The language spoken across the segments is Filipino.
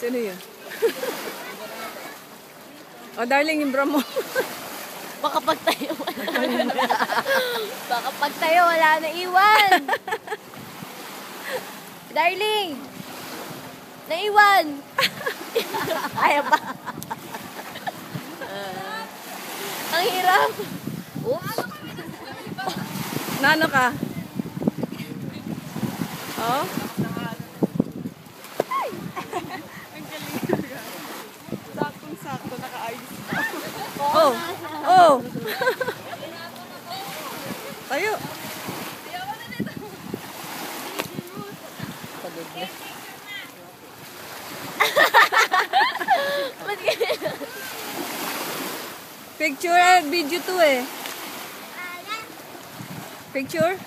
Sino yun? Oh, darling, yung bra mo. Baka pagtayo wala. Baka pagtayo wala na iwan. Darling! Naiwan! Kaya ba? Ang hirap. Oops. Nano ka? Oh? Saktong-sakto, nakaayos pa. Oh! Oh! Tayo! Pagod na. Picture at video to eh. Picture?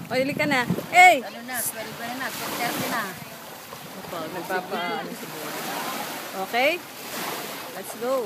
O, hili ka na. Hey! Ano na, 12 na, 12:30 na. Nagpapa, ano siguro. Okay? Let's go.